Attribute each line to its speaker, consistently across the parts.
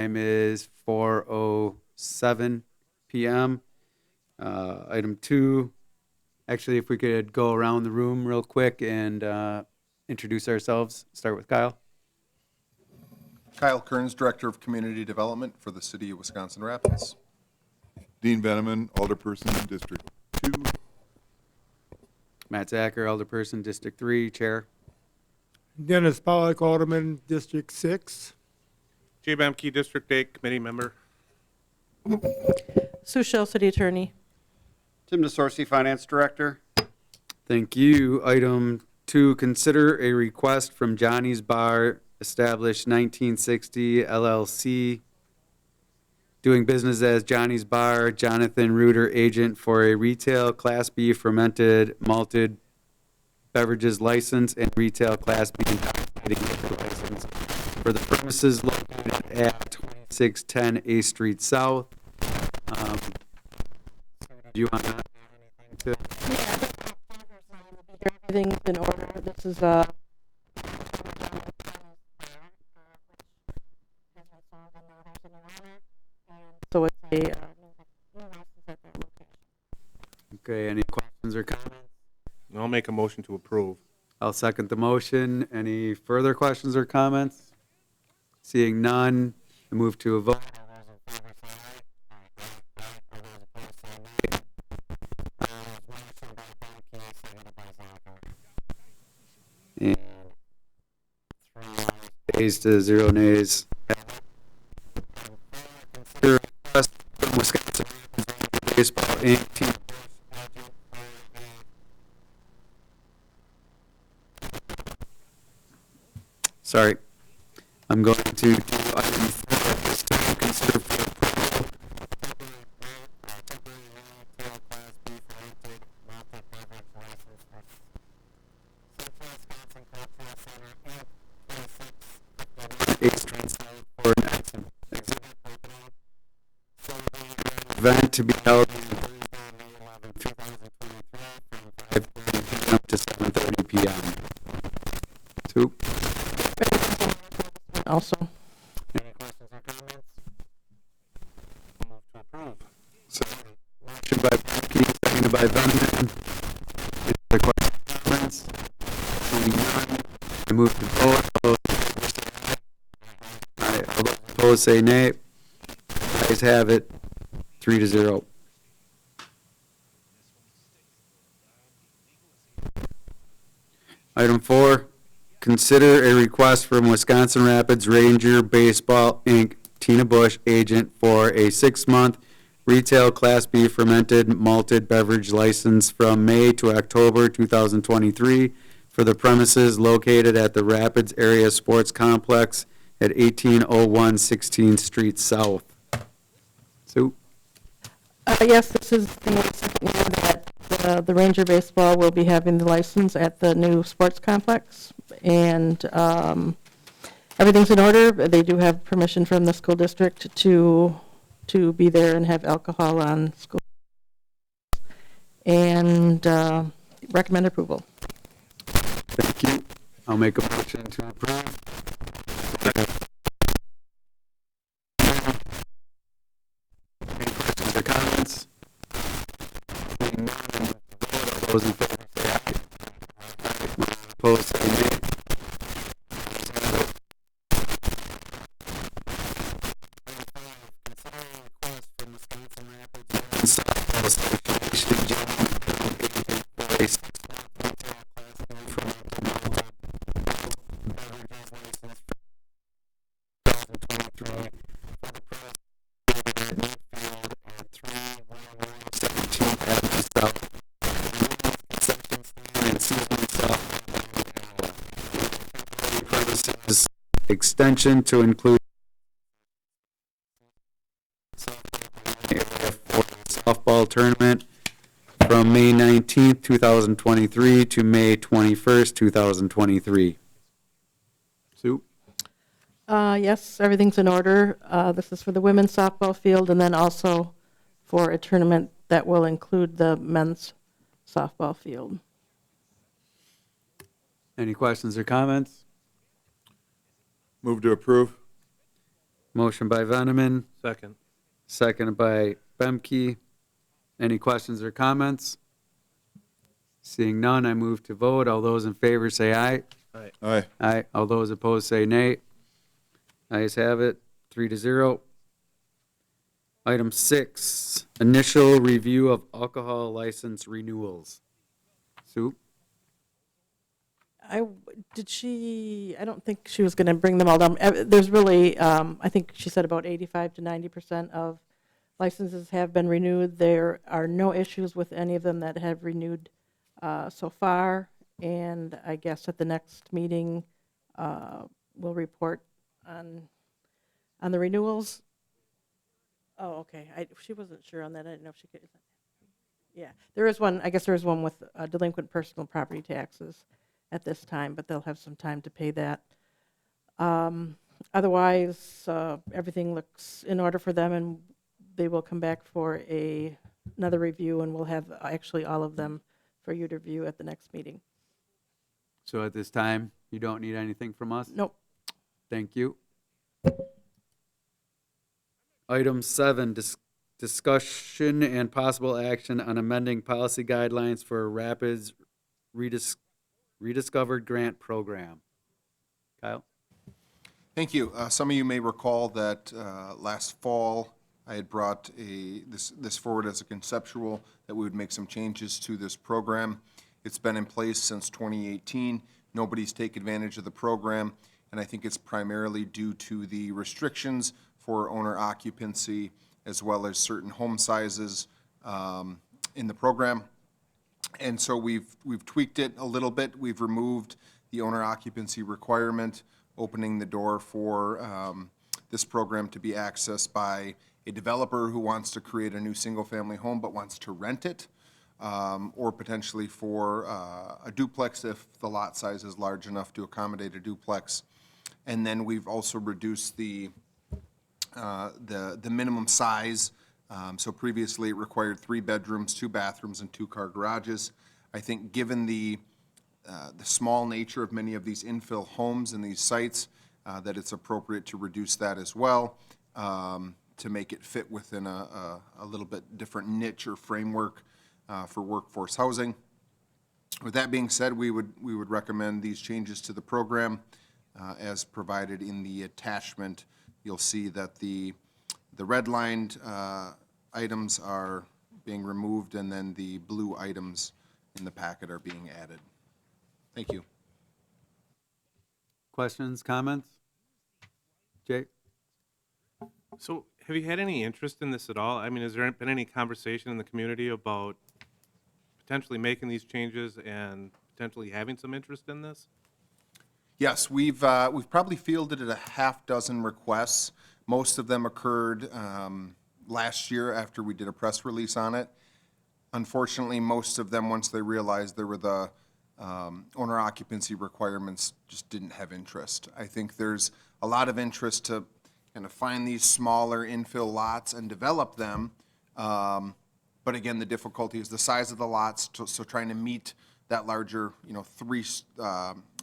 Speaker 1: Time is 4:07 p.m. Item 2, actually, if we could go around the room real quick and introduce ourselves. Start with Kyle.
Speaker 2: Kyle Kearns, Director of Community Development for the City of Wisconsin Rapids.
Speaker 3: Dean Veneman, Alderperson, District 2.
Speaker 1: Matt Zacher, Alderperson, District 3, Chair.
Speaker 4: Dennis Pollock, Alderman, District 6.
Speaker 5: Jay Bamke, District 8, Committee Member.
Speaker 6: Sue Shell, City Attorney.
Speaker 7: Tim DeSorsi, Finance Director.
Speaker 1: Thank you. Item 2, consider a request from Johnny's Bar, established 1960 LLC, doing business as Johnny's Bar, Jonathan Reuter, agent for a retail Class B fermented malted beverages license and retail Class B intoxicating liquor license for the premises located at 2610 A Street South. Do you want to?
Speaker 6: Everything's in order. This is so it's a new license at that location.
Speaker 1: Okay, any questions or comments?
Speaker 5: I'll make a motion to approve.
Speaker 1: I'll second the motion. Any further questions or comments? Seeing none, I move to a vote. And 3 ayes to 0 nays. Request from Wisconsin Baseball Inc. Team. Sorry, I'm going to do item 4 at this time. Consider for approval. Event to be held from 5:30 p.m. to 7:30 p.m. 2.
Speaker 6: Also,
Speaker 1: Any questions or comments? Move to approve. So, motion by Bamke, seconded by Veneman. Any other questions or comments? Seeing none, I move to vote. All those opposed say nay. Ayes have it, 3-0. Item 4, consider a request from Wisconsin Rapids Ranger Baseball, Inc., Tina Bush, agent for a 6-month retail Class B fermented malted beverage license from May to October 2023 for the premises located at the Rapids Area Sports Complex at 1801 16th Street South. Sue?
Speaker 6: yes, this is the second year that the Ranger Baseball will be having the license at the new sports complex, and everything's in order. They do have permission from the school district to be there and have alcohol on school, and recommend approval.
Speaker 1: Thank you. I'll make a motion to approve. Any questions or comments? Seeing none, I move to vote. All those in favor say aye. Opposed say nay. Considering a request from Wisconsin Rapids Women's Softball Association, John, agent for a 6-month retail Class B fermented malted beverages license for 2023 for the premises located at Newfield at 311 17th Avenue South. Concession stand and seasonal softball premises extension to include area for the softball tournament from May 19th, 2023 to May 21st, 2023. Sue?
Speaker 6: Yes, everything's in order. This is for the women's softball field, and then also for a tournament that will include the men's softball field.
Speaker 1: Any questions or comments?
Speaker 3: Move to approve.
Speaker 1: Motion by Veneman,
Speaker 5: Second.
Speaker 1: seconded by Bemke. Any questions or comments? Seeing none, I move to vote. All those in favor say aye.
Speaker 3: Aye.
Speaker 1: Aye. All those opposed say nay. Ayes have it, 3-0. Item 6, initial review of alcohol license renewals. Sue?
Speaker 6: I don't think she was going to bring them all down. There's really, I think she said about 85 to 90% of licenses have been renewed. There are no issues with any of them that have renewed so far. And I guess at the next meeting, we'll report on the renewals. Oh, okay. She wasn't sure on that. I didn't know if she could. Yeah, there is one, I guess there is one with delinquent personal property taxes at this time, but they'll have some time to pay that. Otherwise, everything looks in order for them, and they will come back for another review, and we'll have actually all of them for you to review at the next meeting.
Speaker 1: So at this time, you don't need anything from us?
Speaker 6: Nope.
Speaker 1: Thank you. Item 7, discussion and possible action on amending policy guidelines for Rapids Rediscovered Grant Program. Kyle?
Speaker 2: Thank you. Some of you may recall that last fall, I had brought this forward as a conceptual, that we would make some changes to this program. It's been in place since 2018. Nobody's taken advantage of the program, and I think it's primarily due to the restrictions for owner occupancy as well as certain home sizes in the program. And so we've tweaked it a little bit. We've removed the owner occupancy requirement, opening the door for this program to be accessed by a developer who wants to create a new single-family home but wants to rent it, or potentially for a duplex if the lot size is large enough to accommodate a duplex. And then we've also reduced the minimum size. So previously it required 3 bedrooms, 2 bathrooms, and 2-car garages. I think given the small nature of many of these infill homes and these sites, that it's appropriate to reduce that as well, to make it fit within a little bit different niche or framework for workforce housing. With that being said, we would recommend these changes to the program as provided in the attachment. You'll see that the redlined items are being removed, and then the blue items in the packet are being added. Thank you.
Speaker 1: Questions, comments? Jake?
Speaker 5: So have you had any interest in this at all? I mean, has there been any conversation in the community about potentially making these changes and potentially having some interest in this?
Speaker 2: Yes, we've probably fielded a half dozen requests. Most of them occurred last year after we did a press release on it. Unfortunately, most of them, once they realized there were the owner occupancy requirements, just didn't have interest. I think there's a lot of interest to kind of find these smaller infill lots and develop them. But again, the difficulty is the size of the lots, so trying to meet that larger,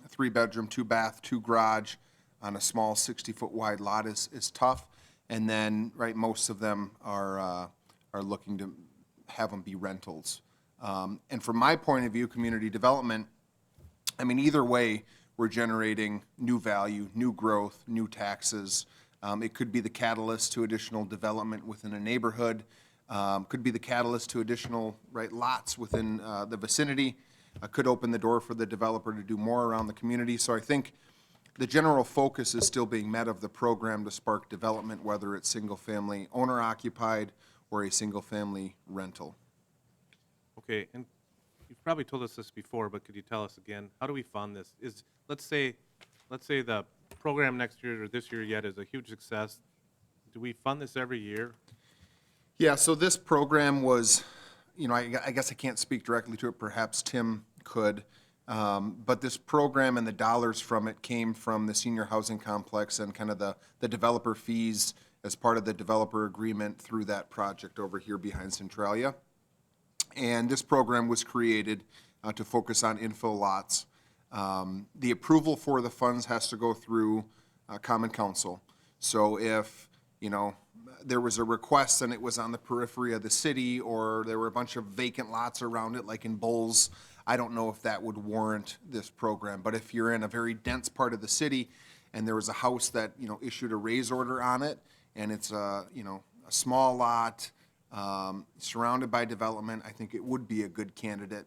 Speaker 2: 3 bedroom, 2 bath, 2 garage on a small 60-foot wide lot is tough. And then, right, most of them are looking to have them be rentals. And from my point of view, community development, I mean, either way, we're generating new value, new growth, new taxes. It could be the catalyst to additional development within a neighborhood. Could be the catalyst to additional, right, lots within the vicinity. Could open the door for the developer to do more around the community. So I think the general focus is still being met of the program to spark development, whether it's single-family owner-occupied or a single-family rental.
Speaker 5: Okay, and you've probably told us this before, but could you tell us again, how do we fund this? Let's say the program next year or this year yet is a huge success. Do we fund this every year?
Speaker 2: Yeah, so this program was, I guess I can't speak directly to it, perhaps Tim could, but this program and the dollars from it came from the senior housing complex and kind of the developer fees as part of the developer agreement through that project over here behind Centralia. And this program was created to focus on infill lots. The approval for the funds has to go through Common Council. So if, there was a request and it was on the periphery of the city, or there were a bunch of vacant lots around it, like in Bowles, I don't know if that would warrant this program. But if you're in a very dense part of the city and there was a house that, issued a raise order on it, and it's a small lot, surrounded by development, I think it would be a good candidate.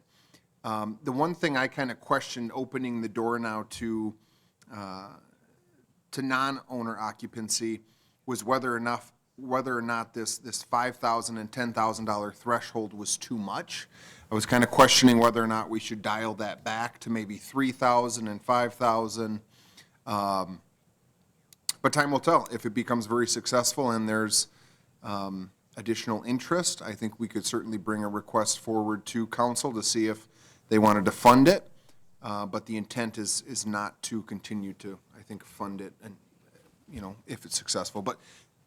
Speaker 2: The one thing I kind of questioned opening the door now to non-owner occupancy was whether or not this $5,000 and $10,000 threshold was too much. I was kind of questioning whether or not we should dial that back to maybe $3,000 and $5,000. But time will tell. If it becomes very successful and there's additional interest, I think we could certainly bring a request forward to council to see if they wanted to fund it. But the intent is not to continue to, I think, fund it, and, if it's successful. But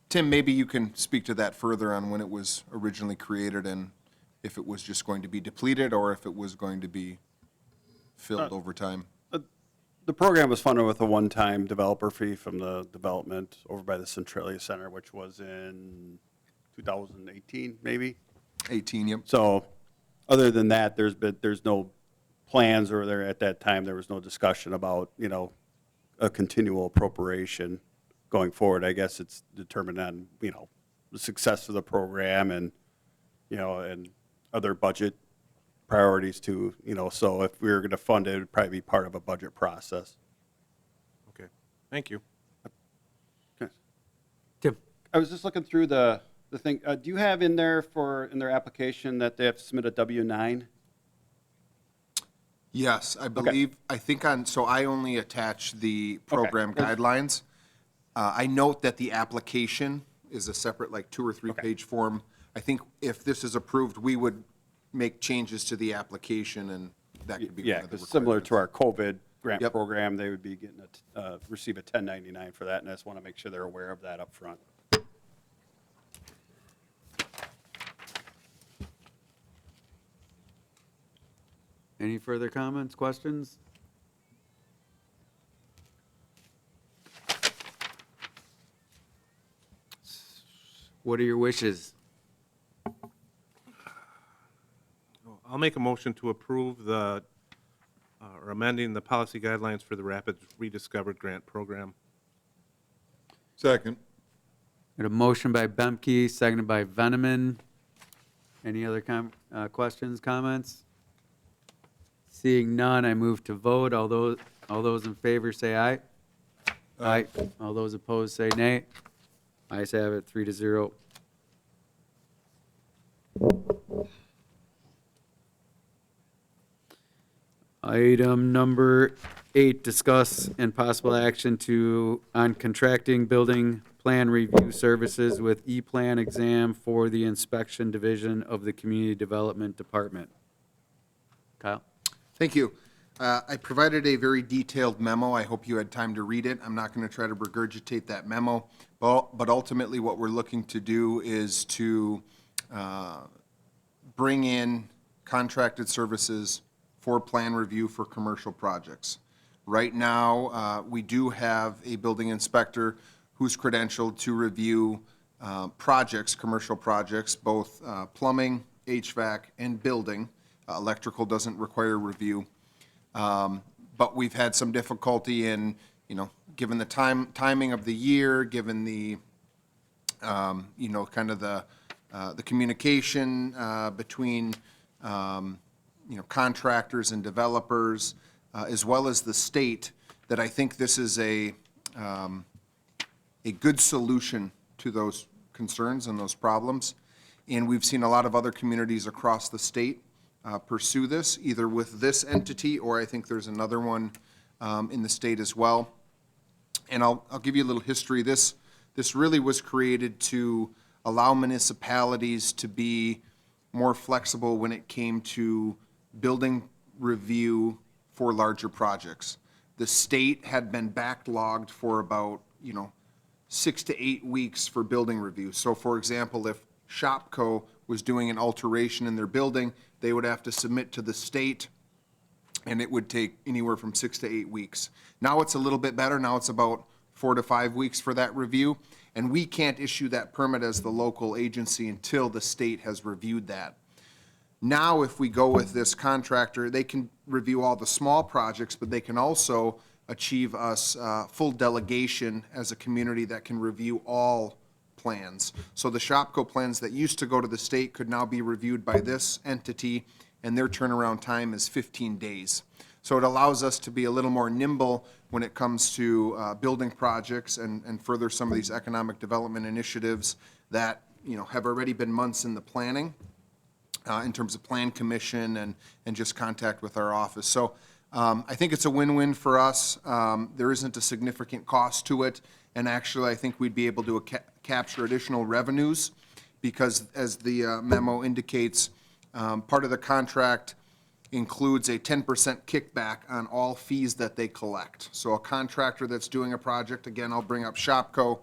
Speaker 2: Tim, maybe you can speak to that further on when it was originally created and if it was just going to be depleted or if it was going to be filled over time.
Speaker 8: The program was funded with a one-time developer fee from the development over by the Centralia Center, which was in 2018, maybe.
Speaker 2: 18, yep.
Speaker 8: So, other than that, there's no plans, or at that time, there was no discussion about, a continual appropriation going forward. I guess it's determined on, the success of the program and, and other budget priorities too, so if we were going to fund it, it'd probably be part of a budget process.
Speaker 5: Okay, thank you.
Speaker 1: Tim?
Speaker 8: I was just looking through the thing. Do you have in their application that they have to submit a W-9?
Speaker 2: Yes, I believe, so I only attach the program
Speaker 8: Okay.
Speaker 2: guidelines. I note that the application is a separate, like, 2 or 3 page form. I think if this is approved, we would make changes to the application, and that could be one
Speaker 8: Yeah,
Speaker 2: of the
Speaker 8: because similar to
Speaker 2: requirements.
Speaker 8: our COVID grant
Speaker 2: Yep.
Speaker 8: program, they would be getting receive a 1099 for that, and I just want to make sure they're aware of that up front.
Speaker 1: Any further comments, questions? What are your wishes?
Speaker 5: I'll make a motion to approve or amending the policy guidelines for the Rapid Rediscovered Grant Program.
Speaker 3: Second.
Speaker 1: Got a motion by Bemke, seconded by Veneman. Any other questions, comments? Seeing none, I move to vote. All those in favor say aye. Aye. All those opposed say nay. Ayes have it, 3-0. Item number 8, discuss and possible action on contracting building plan review services with E-Plan exam for the inspection division of the Community Development Department. Kyle?
Speaker 2: Thank you. I provided a very detailed memo. I hope you had time to read it. I'm not going to try to regurgitate that memo, but ultimately what we're looking to do is to bring in contracted services for plan review for commercial projects. Right now, we do have a building inspector who's credentialed to review projects, commercial projects, both plumbing, HVAC, and building. Electrical doesn't require review. But we've had some difficulty in, given the timing of the year, given the, kind of the communication between, contractors and developers, as well as the state, that I think this is a good solution to those concerns and those problems. And we've seen a lot of other communities across the state pursue this, either with this entity, or I think there's another one in the state as well. And I'll give you a little history. This really was created to allow municipalities to be more flexible when it came to building review for larger projects. The state had been backlogged for about, 6 to 8 weeks for building review. So for example, if Shopco was doing an alteration in their building, they would have to submit to the state, and it would take anywhere from 6 to 8 weeks. Now it's a little bit better. Now it's about 4 to 5 weeks for that review, and we can't issue that permit as the local agency until the state has reviewed that. Now, if we go with this contractor, they can review all the small projects, but they can also achieve us full delegation as a community that can review all plans. So the Shopko plans that used to go to the state could now be reviewed by this entity, and their turnaround time is 15 days. So it allows us to be a little more nimble when it comes to building projects and further some of these economic development initiatives that, you know, have already been months in the planning in terms of plan commission and just contact with our office. So I think it's a win-win for us. There isn't a significant cost to it, and actually, I think we'd be able to capture additional revenues because, as the memo indicates, part of the contract includes a 10% kickback on all fees that they collect. So a contractor that's doing a project, again, I'll bring up Shopko,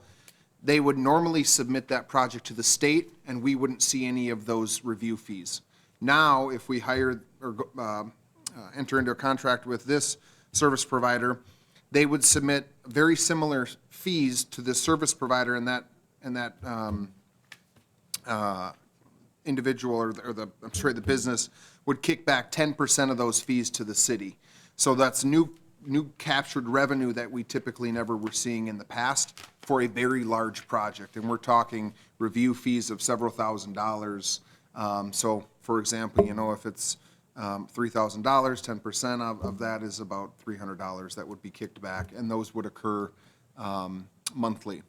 Speaker 2: they would normally submit that project to the state, and we wouldn't see any of those review fees. Now, if we hire or enter into a contract with this service provider, they would submit very similar fees to the service provider, and that individual or the business would kick back 10% of those fees to the city. So that's new captured revenue that we typically never were seeing in the past for a very large project. And we're talking review fees of several $1,000s. So, for example, you know, if it's $3,000, 10% of that is about $300 that would be kicked back, and those would occur monthly.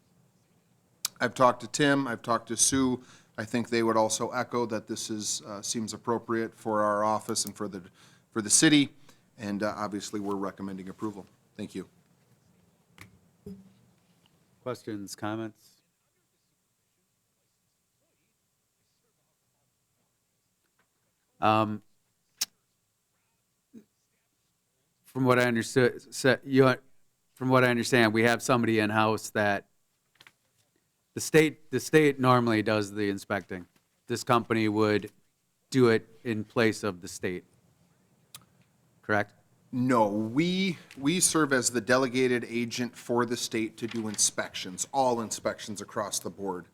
Speaker 2: I've talked to Tim, I've talked to Sue. I think they would also echo that this seems appropriate for our office and for the city, and obviously we're recommending approval. Thank you.
Speaker 1: Questions, comments? From what I understand, we have somebody in-house that the state normally does the inspecting. This company would do it in place of the state, correct?
Speaker 2: No, we serve as the delegated agent for the state to do inspections, all inspections across the board.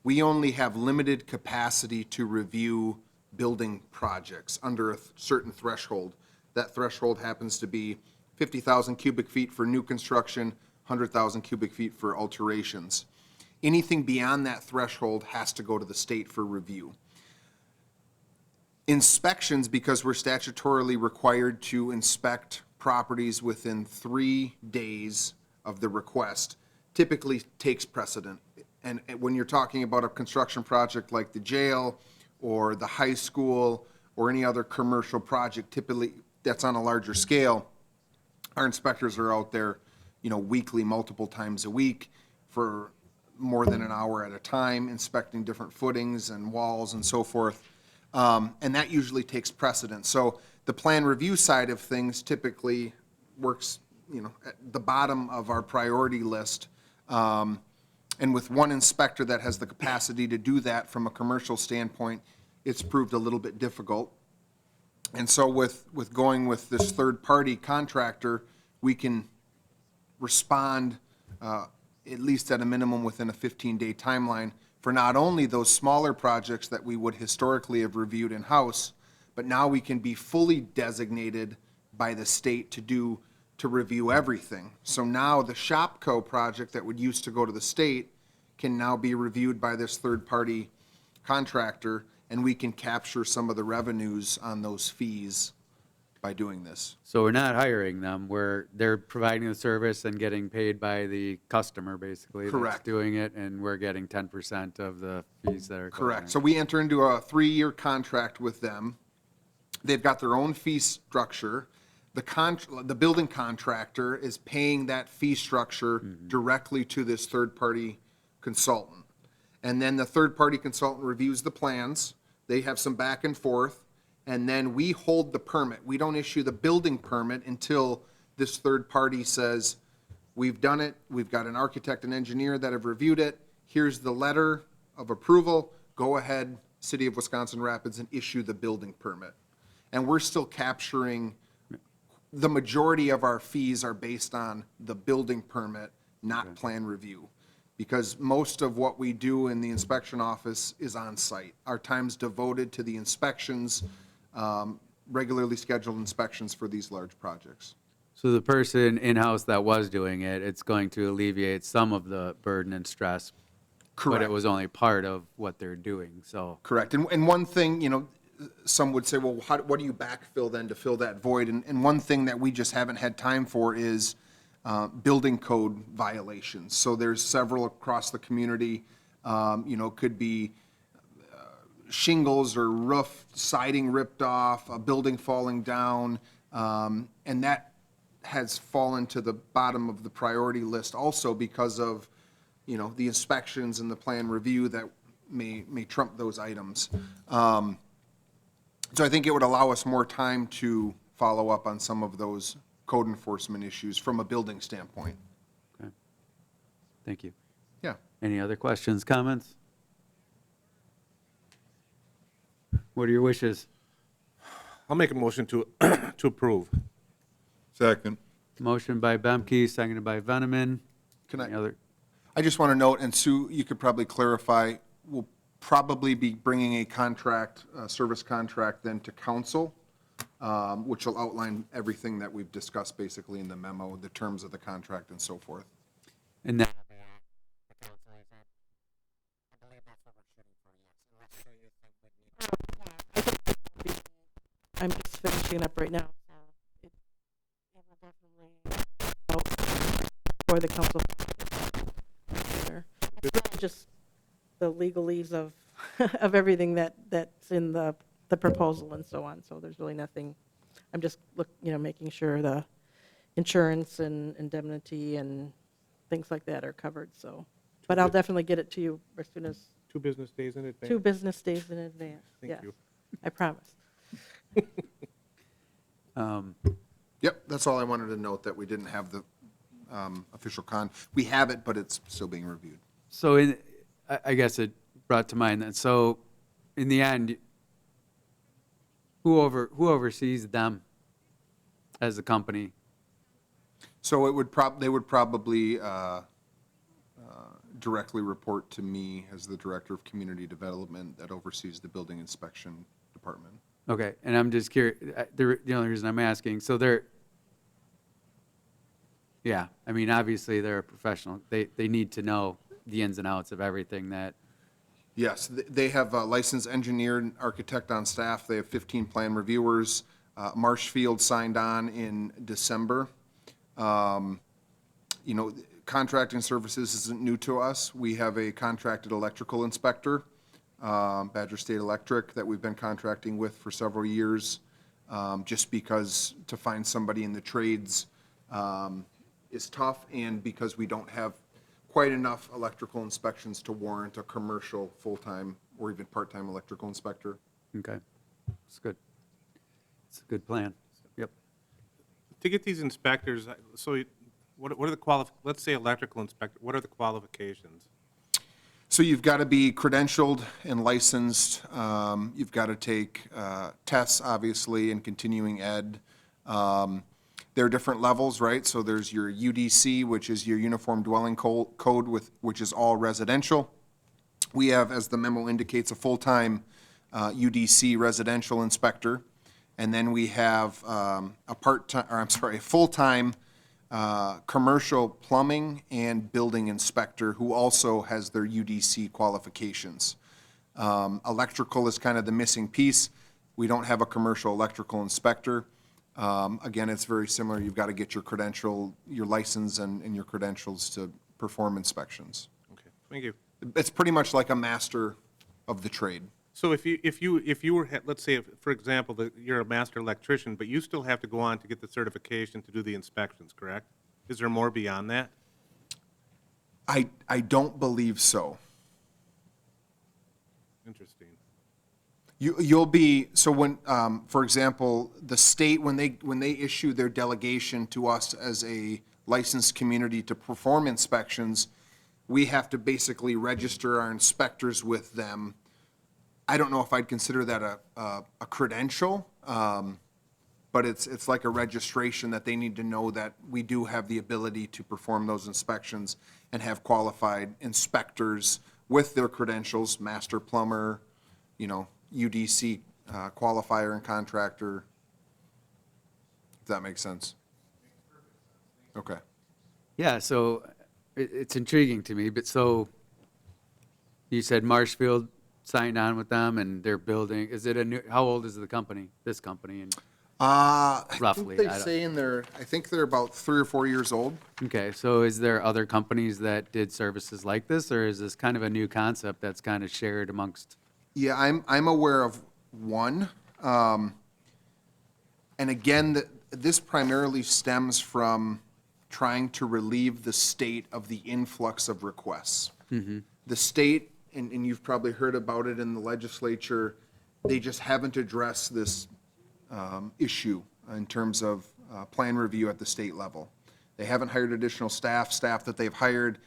Speaker 2: We only have limited capacity to review building projects under a certain threshold. That threshold happens to be 50,000 cubic feet for new construction, 100,000 cubic feet for alterations. Anything beyond that threshold has to go to the state for review. Inspections, because we're statutorily required to inspect properties within 3 days of the request, typically takes precedent. And when you're talking about a construction project like the jail or the high school or any other commercial project, typically that's on a larger scale, our inspectors are out there, you know, weekly, multiple times a week for more than an hour at a time, inspecting different footings and walls and so forth. And that usually takes precedence. So the plan review side of things typically works, you know, at the bottom of our priority list. And with one inspector that has the capacity to do that from a commercial standpoint, it's proved a little bit difficult. And so with going with this third-party contractor, we can respond at least at a minimum within a 15-day timeline for not only those smaller projects that we would historically have reviewed in-house, but now we can be fully designated by the state to review everything. So now the Shopko project that would used to go to the state can now be reviewed by this third-party contractor, and we can capture some of the revenues on those fees by doing this.
Speaker 1: So we're not hiring them, they're providing the service and getting paid by the customer, basically. That's
Speaker 2: Correct.
Speaker 1: doing it, and we're getting 10% of the fees that are.
Speaker 2: Correct. So we enter into a 3-year contract with them. They've got their own fee structure. The building contractor is paying that fee structure directly to this third-party consultant. And then the third-party consultant reviews the plans. They have some back and forth. And then we hold the permit. We don't issue the building permit until this third party says, we've done it, we've got an architect and engineer that have reviewed it, here's the letter of approval, go ahead, City of Wisconsin Rapids, and issue the building permit. And we're still capturing, the majority of our fees are based on the building permit, not plan review. Because most of what we do in the inspection office is on-site. Our time's devoted to the inspections, regularly scheduled inspections for these large projects.
Speaker 1: So the person in-house that was doing it, it's going to alleviate some of the burden and stress, but
Speaker 2: Correct.
Speaker 1: it was only part of what they're doing, so.
Speaker 2: Correct. And one thing, you know, some would say, well, what do you backfill then to fill that void? And one thing that we just haven't had time for is building code violations. So there's several across the community, you know, could be shingles or roof siding ripped off, a building falling down, and that has fallen to the bottom of the priority list also because of, you know, the inspections and the plan review that may trump those items. So I think it would allow us more time to follow up on some of those code enforcement issues from a building standpoint.
Speaker 1: Okay. Thank you.
Speaker 2: Yeah.
Speaker 1: Any other questions, comments? What are your wishes?
Speaker 5: I'll make a motion to, to approve.
Speaker 3: Second.
Speaker 1: Motion by Bemke, seconded by Veneman.
Speaker 2: Can
Speaker 1: Any
Speaker 2: I,
Speaker 1: other?
Speaker 2: I just want to note, and Sue, you could probably clarify, we'll probably be bringing a contract, service contract then to council, which will outline everything that we've discussed basically in the memo, the terms of the contract and so forth.
Speaker 1: And that,
Speaker 6: I'm just finishing up right now. so it will definitely out for the council. It's really just the legalese of, of everything that's in the proposal and so on. So there's really nothing, I'm just making sure the insurance and indemnity and things like that are covered, so. But I'll definitely get it to you as soon as,
Speaker 5: 2 business days in advance.
Speaker 6: 2 business days in advance.
Speaker 5: Thank
Speaker 6: Yes,
Speaker 5: you.
Speaker 6: I promise.
Speaker 2: Yep, that's all I wanted to note, that we didn't have the official we have it, but it's still being reviewed.
Speaker 1: so I guess it brought to mind that, so in the end, who oversees them as a company?
Speaker 2: So it would they would probably directly report to me as the Director of Community Development that oversees the Building Inspection Department.
Speaker 1: Okay, and I'm just curious, the only reason I'm asking, so yeah, I mean, obviously, they're a professional. They need to know the ins and outs of everything that,
Speaker 2: Yes, they have a licensed engineer and architect on staff. They have 15 plan reviewers. Marshfield signed on in December. You know, contracting services isn't new to us. We have a contracted electrical inspector, Badger State Electric, that we've been contracting with for several years, just because to find somebody in the trades is tough, and because we don't have quite enough electrical inspections to warrant a commercial full-time or even part-time electrical inspector.
Speaker 1: okay, it's good. It's a good plan. Yep.
Speaker 5: To get these inspectors, so what are the let's say electrical inspector, what are the qualifications?
Speaker 2: So you've got to be credentialed and licensed. You've got to take tests, obviously, and continuing ed. There are different levels, right? So there's your UDC, which is your Uniform Dwelling Code, which is all residential. We have, as the memo indicates, a full-time UDC residential inspector. And then we have a full-time commercial plumbing and building inspector who also has their UDC qualifications. Electrical is kind of the missing piece. We don't have a commercial electrical inspector. Again, it's very similar. You've got to get your credential, your license and your credentials to perform inspections.
Speaker 5: Okay, thank you.
Speaker 2: It's pretty much like a master of the trade.
Speaker 5: So if you were, let's say, for example, that you're a master electrician, but you still have to go on to get the certification to do the inspections, correct? Is there more beyond that?
Speaker 2: I don't believe so.
Speaker 5: Interesting.
Speaker 2: You'll be, so when, for example, the state, when they issue their delegation to us as a licensed community to perform inspections, we have to basically register our inspectors with them. I don't know if I'd consider that a credential, but but it's like a registration that they need to know that we do have the ability to perform those inspections and have qualified inspectors with their credentials, master plumber, UDC qualifier and contractor. If that makes sense. Okay.
Speaker 1: Yeah, so it's intriguing to me, but so you said Marshfield signed on with them and they're building, is it a new, how old is the company, this company? And
Speaker 2: I
Speaker 1: Roughly,
Speaker 2: think
Speaker 1: I
Speaker 2: they
Speaker 1: don't-
Speaker 2: say I think they're about 3 or 4 years old.
Speaker 1: Okay, so is there other companies that did services like this, or is this kind of a new concept that's kind of shared amongst?
Speaker 2: Yeah, I'm aware of one. And again, this primarily stems from trying to relieve the state of the influx of requests. The state, and you've probably heard about it in the legislature, they just haven't addressed this issue in terms of plan review at the state level. They haven't hired additional staff that they've hired,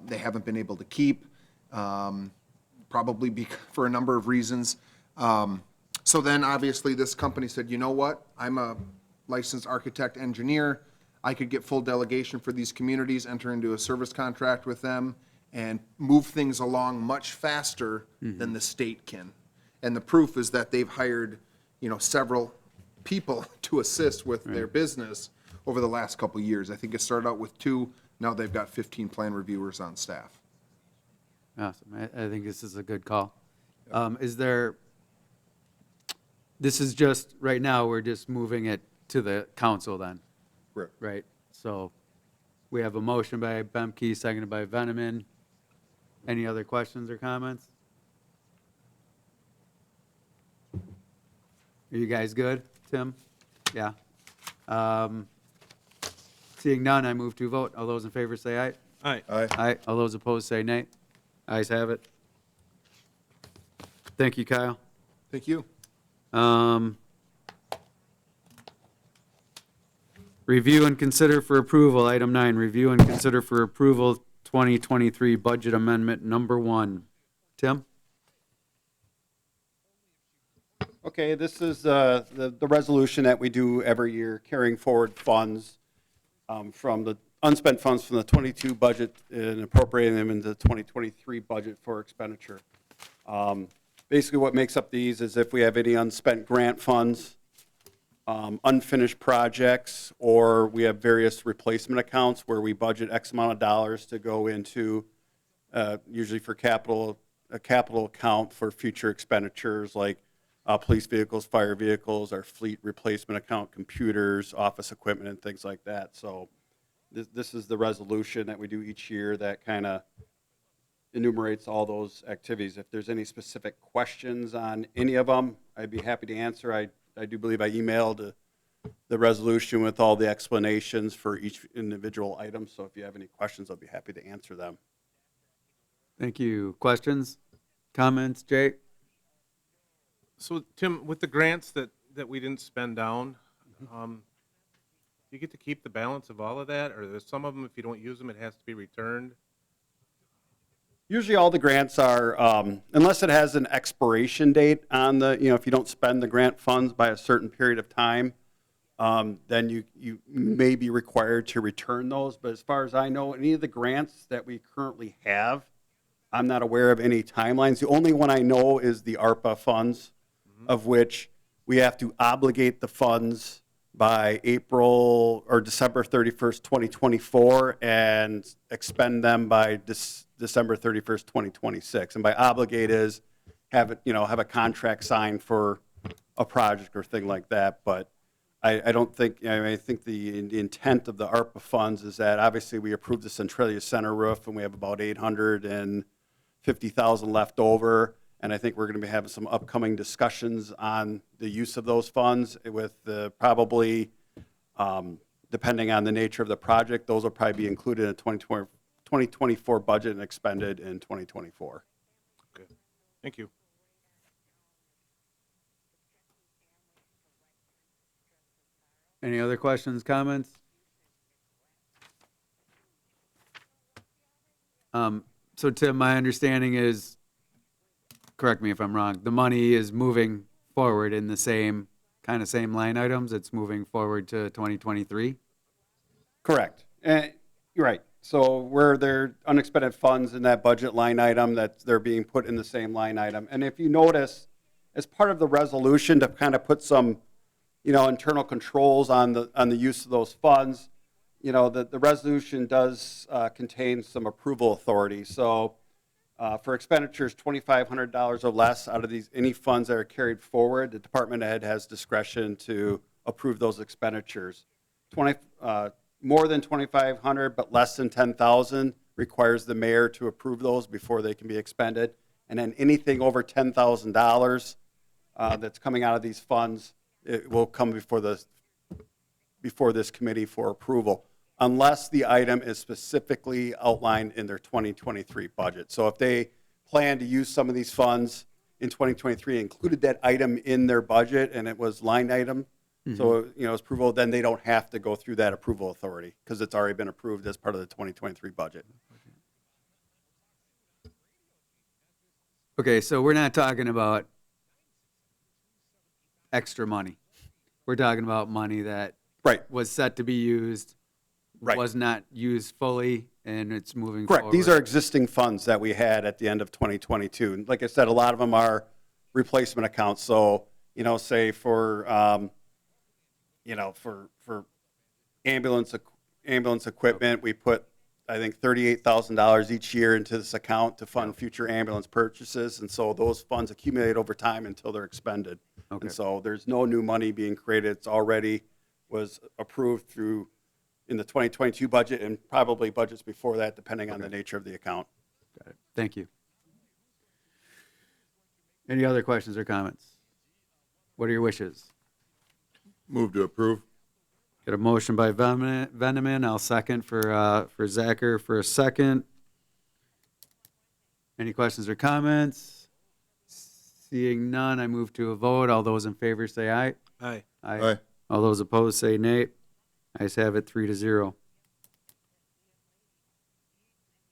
Speaker 2: they haven't been able to keep, probably for a number of reasons. So then, obviously, this company said, you know what? I'm a licensed architect engineer. I could get full delegation for these communities, enter into a service contract with them, and move things along much faster than the state can. And the proof is that they've hired, several people to assist with their business over the last couple of years. I think it started out with 2, now they've got 15 plan reviewers on staff.
Speaker 1: Awesome, I think this is a good call. This is just, right now, we're just moving it to the council then,
Speaker 2: Correct.
Speaker 1: right? So we have a motion by Bemke, seconded by Veneman. Any other questions or comments? Are you guys good? Tim? Yeah. Seeing none, I move to vote. All those in favor say aye.
Speaker 5: Aye.
Speaker 3: Aye.
Speaker 1: Aye. All those opposed say nay. Ayes have it. Thank you, Kyle.
Speaker 2: Thank you.
Speaker 1: Review and consider for approval, item 9, review and consider for approval 2023 budget amendment number 1. Tim?
Speaker 8: Okay, this is the resolution that we do every year, carrying forward funds from the unspent funds from the 22 budget and appropriating them into the 2023 budget for expenditure. Basically, what makes up these is if we have any unspent grant funds, unfinished projects, or we have various replacement accounts where we budget X amount of dollars to go into, usually for a capital account for future expenditures like police vehicles, fire vehicles, our fleet replacement account, computers, office equipment, and things like that. So this is the resolution that we do each year that kind of enumerates all those activities. If there's any specific questions on any of them, I'd be happy to answer. I do believe I emailed the resolution with all the explanations for each individual item, so if you have any questions, I'll be happy to answer them.
Speaker 1: Thank you. Questions? Comments? Jake?
Speaker 5: So, Tim, with the grants that we didn't spend down, do you get to keep the balance of all of that? Or there's some of them, if you don't use them, it has to be returned?
Speaker 8: Usually all the grants are, unless it has an expiration date on the, if you don't spend the grant funds by a certain period of time, then you may be required to return those. But as far as I know, any of the grants that we currently have, I'm not aware of any timelines. The only one I know is the ARPA funds, of which we have to obligate the funds by April or December 31st, 2024, and expend them by December 31st, 2026. And by obligate is have a contract signed for a project or thing like that. But I don't think, I think the intent of the ARPA funds is that obviously we approved the Centralia Center roof and we have about $850,000 left over. And I think we're going to be having some upcoming discussions on the use of those funds with probably, depending on the nature of the project, those will probably be included in a 2024 budget and expended in 2024.
Speaker 5: Okay, thank you.
Speaker 1: Any other questions, comments? So Tim, my understanding is, correct me if I'm wrong, the money is moving forward in the same kind of same line items, it's moving forward to 2023?
Speaker 8: Correct. You're right. So where there are unexpended funds in that budget line item, that they're being put in the same line item. And if you notice, as part of the resolution to kind of put some, internal controls on the use of those funds, the resolution does contain some approval authority. So for expenditures $2,500 or less out of any funds that are carried forward, the department head has discretion to approve those expenditures. More than 2,500 but less than 10,000 requires the mayor to approve those before they can be expended. And then anything over $10,000 that's coming out of these funds, it will come before this committee for approval, unless the item is specifically outlined in their 2023 budget. So if they plan to use some of these funds in 2023, included that item in their budget and it was line item, so, it's approval, then they don't have to go through that approval authority because it's already been approved as part of the 2023 budget.
Speaker 1: Okay, so we're not talking about extra money. We're talking about money that
Speaker 8: Right.
Speaker 1: was set to be used,
Speaker 8: Right.
Speaker 1: was not used fully, and it's moving forward.
Speaker 8: Correct. These are existing funds that we had at the end of 2022. And like I said, a lot of them are replacement accounts. So, say for, for ambulance equipment, we put, I think, $38,000 each year into this account to fund future ambulance purchases. And so those funds accumulate over time until they're expended.
Speaker 1: Okay.
Speaker 8: And so there's no new money being created. It's already was approved in the 2022 budget and probably budgets before that, depending on the nature of the account.
Speaker 1: Got it. Thank you. Any other questions or comments? What are your wishes?
Speaker 3: Move to approve.
Speaker 1: Got a motion by Veneman. I'll second for Zacher for a second. Any questions or comments? Seeing none, I move to a vote. All those in favor say aye.
Speaker 5: Aye.
Speaker 3: Aye.
Speaker 1: All those opposed say nay. Ayes have it 3-0.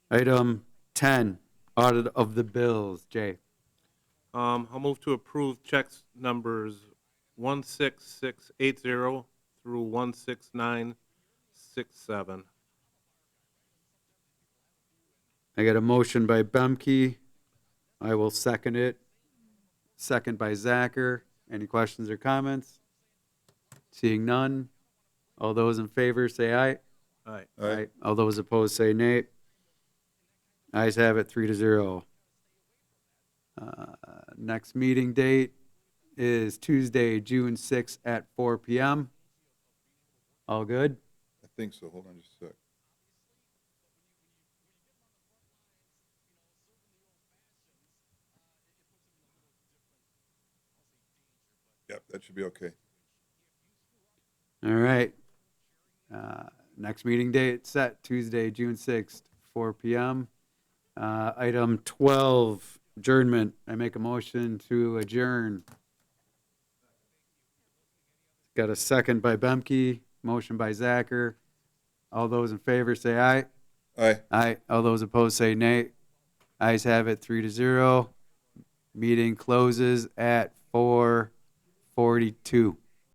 Speaker 1: Item 10, audit of the bills. Jay.
Speaker 5: I'll move to approve checks numbers 16680 through 16967.
Speaker 1: I got a motion by Bemke. I will second it. Second by Zacher. Any questions or comments? Seeing none. All those in favor say aye.
Speaker 5: Aye.
Speaker 3: Aye.
Speaker 1: All those opposed say nay. Ayes have it 3-0. Next meeting date is Tuesday, June 6th at 4 p.m. All good?
Speaker 3: I think so. Hold on just a sec. Yep, that should be okay.
Speaker 1: All right. Next meeting date set Tuesday, June 6th, 4 p.m. Item 12, adjournment. I make a motion to adjourn. Got a second by Bemke, motion by Zacher. All those in favor say aye.
Speaker 3: Aye.
Speaker 1: Aye. All those opposed say nay. Ayes have it 3-0. Meeting closes at 4:42.